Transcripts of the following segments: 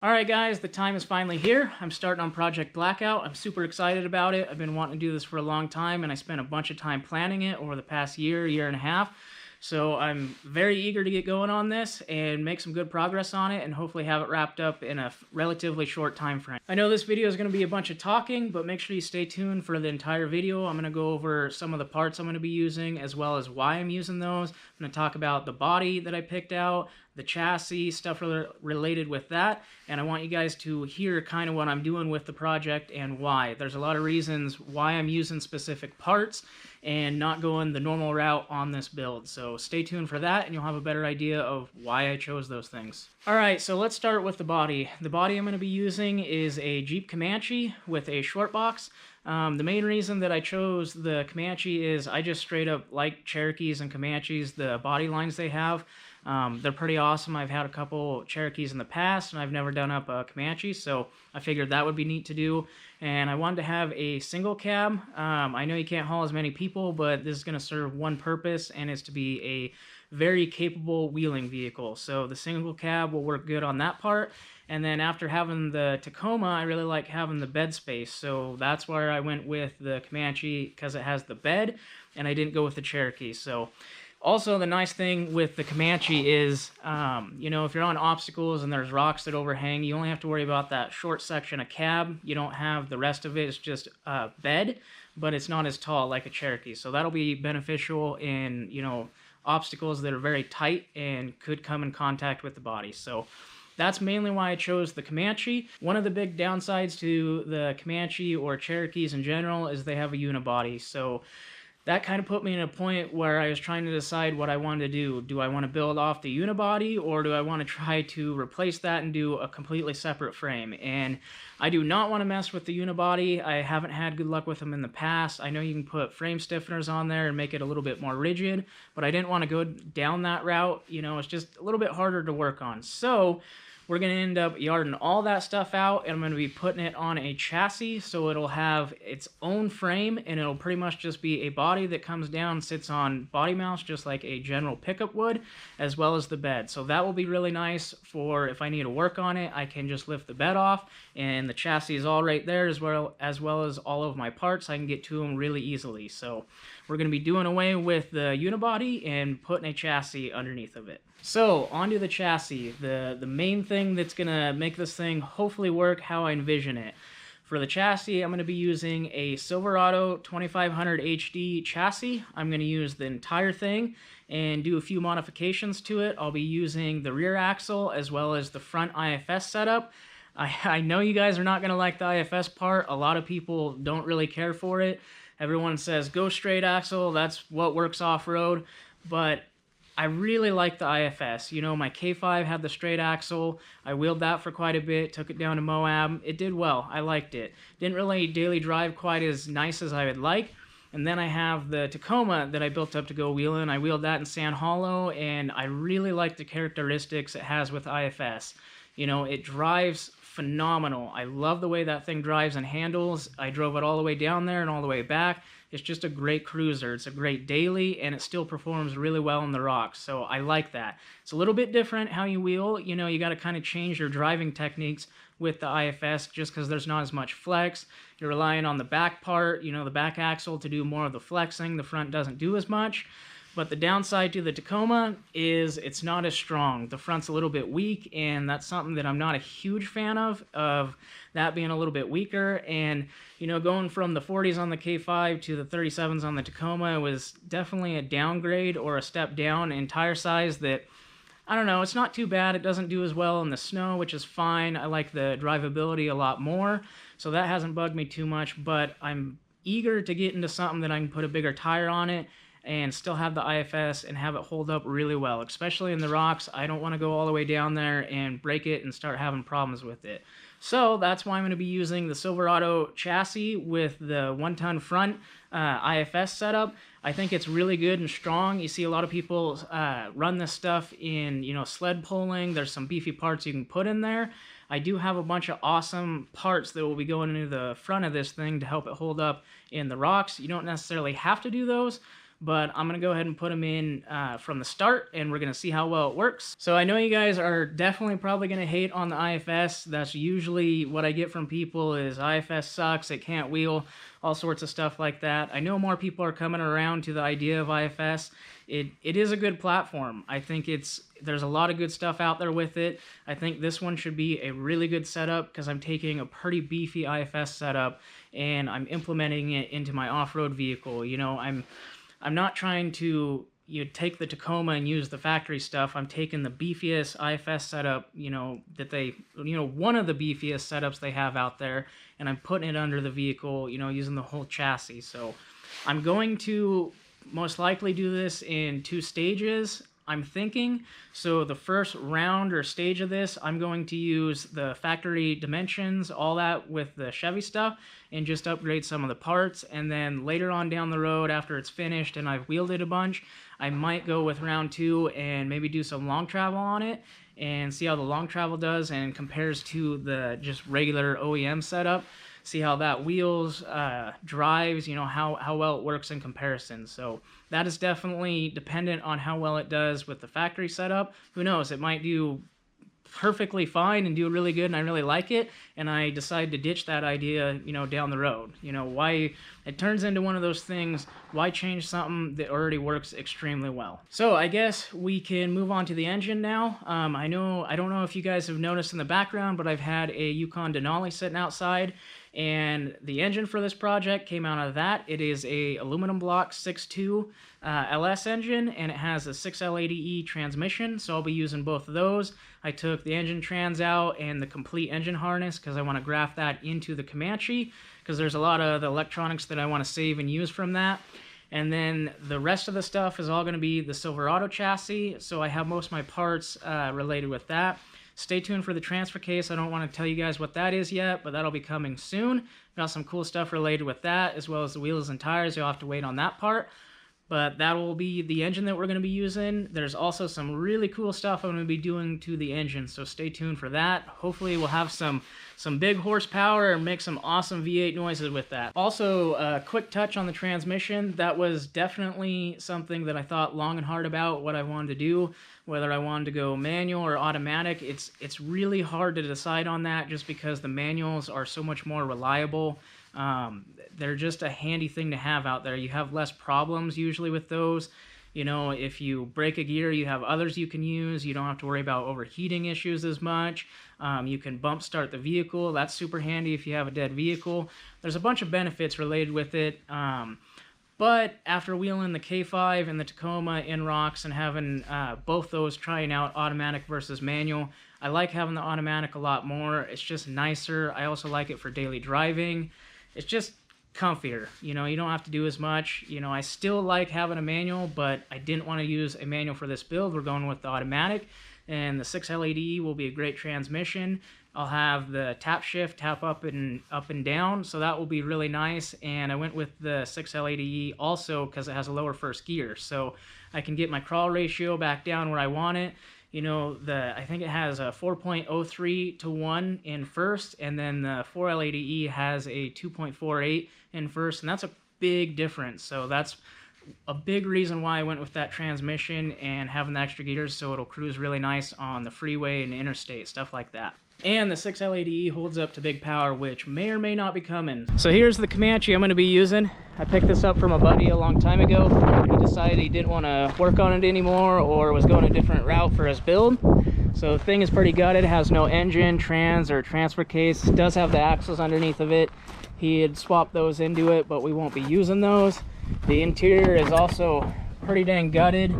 Alright guys, the time is finally here. I'm starting on Project Blackout. I'm super excited about it. I've been wanting to do this for a long time, and I spent a bunch of time planning it over the past year and a half. So I'm very eager to get going on this and make some good progress on it and hopefully have it wrapped up in a relatively short time frame. I know this video is going to be a bunch of talking, but make sure you stay tuned for the entire video. I'm going to go over some of the parts I'm going to be using as well as why I'm using those. I'm going to talk about the body that I picked out, the chassis, stuff related with that, and I want you guys to hear kind of what I'm doing with the project and why. There's a lot of reasons why I'm using specific parts and not going the normal route on this build. So stay tuned for that and you'll have a better idea of why I chose those things. Alright, so let's start with the body. The body I'm going to be using is a Jeep Comanche with a short box. The main reason that I chose the Comanche is I just straight up like Cherokees and Comanches, the body lines they have. They're pretty awesome. I've had a couple Cherokees in the past, and I've never done up a Comanche, so I figured that would be neat to do. And I wanted to have a single cab. I know you can't haul as many people, but this is going to serve one purpose, and it's to be a very capable wheeling vehicle. So the single cab will work good on that part. And then after having the Tacoma, I really like having the bed space. So that's where I went with the Comanche because it has the bed, and I didn't go with the Cherokee. So also, the nice thing with the Comanche is, if you're on obstacles and there's rocks that overhang, you only have to worry about that short section of cab. You don't have the rest of it. It's just bed, but it's not as tall like a Cherokee. So that'll be beneficial in, obstacles that are very tight and could come in contact with the body. So that's mainly why I chose the Comanche. One of the big downsides to the Comanche or Cherokees in general is they have a unibody. So that kind of put me in a point where I was trying to decide what I wanted to do. Do I want to build off the unibody, or do I want to try to replace that and do a completely separate frame? And I do not want to mess with the unibody. I haven't had good luck with them in the past. I know you can put frame stiffeners on there and make it a little bit more rigid, but I didn't want to go down that route. It's just a little bit harder to work on. So we're going to end up yarding all that stuff out, and I'm going to be putting it on a chassis, so it'll have its own frame, and it'll pretty much just be a body that comes down, sits on body mounts, just like a general pickup would, as well as the bed. So that will be really nice for if I need to work on it, I can just lift the bed off, and the chassis is all right there, as well as all of my parts. I can get to them really easily. So we're going to be doing away with the unibody and putting a chassis underneath of it. So, onto the chassis, the main thing that's going to make this thing hopefully work how I envision it. For the chassis, I'm going to be using a Silverado 2500 HD chassis. I'm going to use the entire thing and do a few modifications to it. I'll be using the rear axle as well as the front IFS setup. I know you guys are not going to like the IFS part. A lot of people don't really care for it. Everyone says, go straight axle, that's what works off-road. But I really like the IFS. My K5 had the straight axle. I wheeled that for quite a bit, took it down to Moab. It did well. I liked it. Didn't really daily drive quite as nice as I would like. And then I have the Tacoma that I built up to go wheeling. I wheeled that in Sand Hollow, and I really like the characteristics it has with IFS. It drives phenomenal. I love the way that thing drives and handles. I drove it all the way down there and all the way back. It's just a great cruiser. It's a great daily, and it still performs really well in the rocks, so I like that. It's a little bit different how you wheel. You got to kind of change your driving techniques with the IFS just because there's not as much flex. You're relying on the back part, the back axle to do more of the flexing. The front doesn't do as much. But the downside to the Tacoma is it's not as strong. The front's a little bit weak, and that's something that I'm not a huge fan of that being a little bit weaker. And, going from the 40s on the K5 to the 37s on the Tacoma was definitely a downgrade or a step down in tire size that, I don't know, it's not too bad. It doesn't do as well in the snow, which is fine. I like the drivability a lot more, so that hasn't bugged me too much, but I'm eager to get into something that I can put a bigger tire on it and still have the IFS and have it hold up really well, especially in the rocks. I don't want to go all the way down there and break it and start having problems with it. So that's why I'm going to be using the Silverado chassis with the 1-ton front IFS setup. I think it's really good and strong. You see a lot of people run this stuff in, sled pulling. There's some beefy parts you can put in there. I do have a bunch of awesome parts that will be going into the front of this thing to help it hold up in the rocks. You don't necessarily have to do those, but I'm going to go ahead and put them in from the start, and we're going to see how well it works. So I know you guys are definitely probably going to hate on the IFS. That's usually what I get from people is IFS sucks, it can't wheel, all sorts of stuff like that. I know more people are coming around to the idea of IFS. It is a good platform. I think there's a lot of good stuff out there with it. I think this one should be a really good setup because I'm taking a pretty beefy IFS setup and I'm implementing it into my off-road vehicle. You know, I'm not trying to take the Tacoma and use the factory stuff. I'm taking the beefiest IFS setup, one of the beefiest setups they have out there, and I'm putting it under the vehicle, using the whole chassis. So I'm going to most likely do this in 2 stages, I'm thinking. So the first round or stage of this, I'm going to use the factory dimensions, all that with the Chevy stuff, and just upgrade some of the parts. And then later on down the road, after it's finished and I've wheeled it a bunch, I might go with round 2 and maybe do some long travel on it and see how the long travel does and compares to the just regular OEM setup. See how that wheels, drives, how well it works in comparison. So that is definitely dependent on how well it does with the factory setup. Who knows, it might do perfectly fine and do really good and I really like it, and I decide to ditch that idea, down the road. Why it turns into one of those things, why change something that already works extremely well? So I guess we can move on to the engine now. I don't know if you guys have noticed in the background, but I've had a Yukon Denali sitting outside, and the engine for this project came out of that. It is a aluminum block 6.2 LS engine, and it has a 6L80E transmission, so I'll be using both of those. I took the engine trans out and the complete engine harness because I want to graft that into the Comanche, because there's a lot of the electronics that I want to save and use from that. And then the rest of the stuff is all going to be the Silverado chassis, so I have most of my parts related with that. Stay tuned for the transfer case. I don't want to tell you guys what that is yet, but that'll be coming soon. Got some cool stuff related with that, as well as the wheels and tires. You'll have to wait on that part. But that will be the engine that we're going to be using. There's also some really cool stuff I'm going to be doing to the engine, so stay tuned for that. Hopefully we'll have some big horsepower and make some awesome V8 noises with that. Also, a quick touch on the transmission. That was definitely something that I thought long and hard about what I wanted to do, whether I wanted to go manual or automatic. It's really hard to decide on that just because the manuals are so much more reliable. They're just a handy thing to have out there. You have less problems usually with those. If you break a gear, you have others you can use. You don't have to worry about overheating issues as much. You can bump start the vehicle. That's super handy if you have a dead vehicle. There's a bunch of benefits related with it. But after wheeling the K5 and the Tacoma in rocks and having both those trying out automatic versus manual, I like having the automatic a lot more. It's just nicer. I also like it for daily driving. It's just comfier. You don't have to do as much. I still like having a manual, but I didn't want to use a manual for this build. We're going with the automatic, and the 6L80E will be a great transmission. I'll have the tap shift, tap up and down, so that will be really nice. And I went with the 6L80E also because it has a lower first gear, so I can get my crawl ratio back down where I want it. I think it has a 4.03 to 1 in first, and then the 4L80E has a 2.48 in first, and that's a big difference. So that's a big reason why I went with that transmission and having the extra gears, so it'll cruise really nice on the freeway and interstate, stuff like that. And the 6L80E holds up to big power, which may or may not be coming. So here's the Comanche I'm going to be using. I picked this up from a buddy a long time ago. He decided he didn't want to work on it anymore or was going a different route for his build. So the thing is pretty gutted. It has no engine, trans, or transfer case. It does have the axles underneath of it. He had swapped those into it, but we won't be using those. The interior is also pretty dang gutted.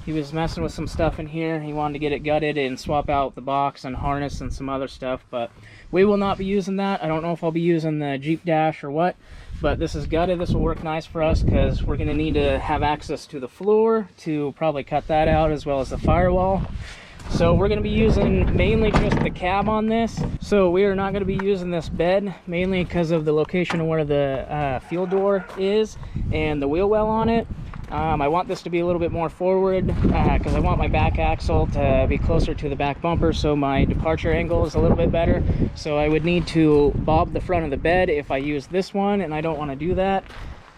He was messing with some stuff in here. He wanted to get it gutted and swap out the box and harness and some other stuff, but we will not be using that. I don't know if I'll be using the Jeep dash or what, but this is gutted. This will work nice for us because we're going to need to have access to the floor to probably cut that out, as well as the firewall. So we're going to be using mainly just the cab on this. So we are not going to be using this bed, mainly because of the location of where the fuel door is and the wheel well on it. I want this to be a little bit more forward because I want my back axle to be closer to the back bumper, so my departure angle is a little bit better. So I would need to bob the front of the bed if I use this one, and I don't want to do that.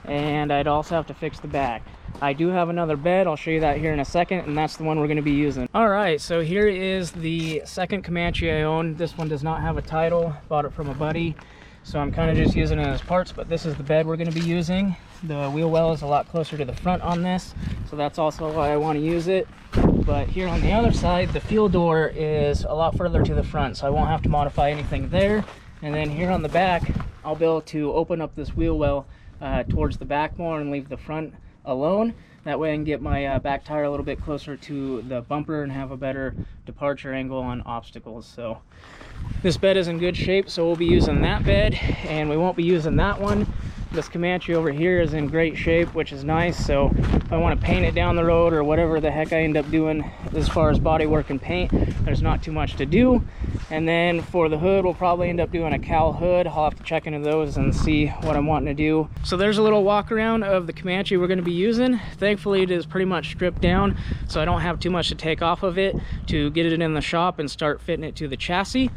And I'd also have to fix the back. I do have another bed. I'll show you that here in a second, and that's the one we're going to be using. All right, so here is the second Comanche I own. This one does not have a title. Bought it from a buddy, so I'm kind of just using it as parts, but this is the bed we're going to be using. The wheel well is a lot closer to the front on this, so that's also why I want to use it. But here on the other side, the fuel door is a lot further to the front, so I won't have to modify anything there. And then here on the back, I'll be able to open up this wheel well towards the back more and leave the front alone. That way I can get my back tire a little bit closer to the bumper and have a better departure angle on obstacles. So this bed is in good shape, so we'll be using that bed, and we won't be using that one. This Comanche over here is in great shape, which is nice, so if I want to paint it down the road or whatever the heck I end up doing as far as body work and paint, there's not too much to do. And then for the hood, we'll probably end up doing a cowl hood. I'll have to check into those and see what I'm wanting to do. So there's a little walk around of the Comanche we're going to be using. Thankfully it is pretty much stripped down, so I don't have too much to take off of it to get it in the shop and start fitting it to the chassis.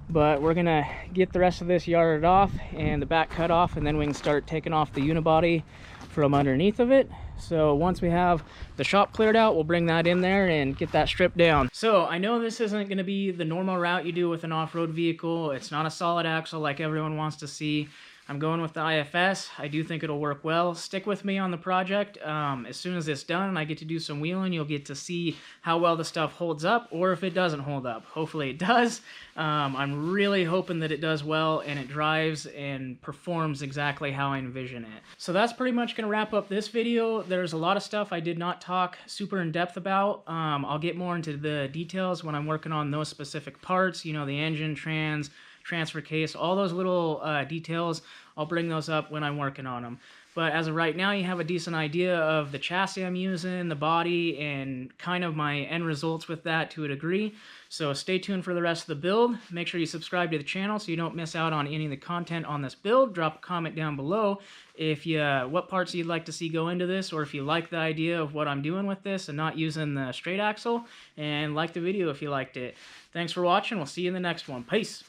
But we're gonna get the rest of this yarded off and the back cut off, and then we can start taking off the unibody from underneath of it. So once we have the shop cleared out, we'll bring that in there and get that stripped down. So I know this isn't going to be the normal route you do with an off-road vehicle. It's not a solid axle like everyone wants to see. I'm going with the IFS. I do think it'll work well. Stick with me on the project. As soon as it's done and I get to do some wheeling, you'll get to see how well the stuff holds up, or if it doesn't hold up. Hopefully it does. I'm really hoping that it does well and it drives and performs exactly how I envision it. So that's pretty much going to wrap up this video. There's a lot of stuff I did not talk super in depth about. I'll get more into the details when I'm working on those specific parts, you know, the engine, transfer case, all those little details. I'll bring those up when I'm working on them. But as of right now, you have a decent idea of the chassis I'm using, the body, and kind of my end results with that to a degree. So stay tuned for the rest of the build. Make sure you subscribe to the channel so you don't miss out on any of the content on this build. Drop a comment down below if you what parts you'd like to see go into this, or if you like the idea of what I'm doing with this and not using the straight axle. And like the video if you liked it. Thanks for watching. We'll see you in the next one. Peace.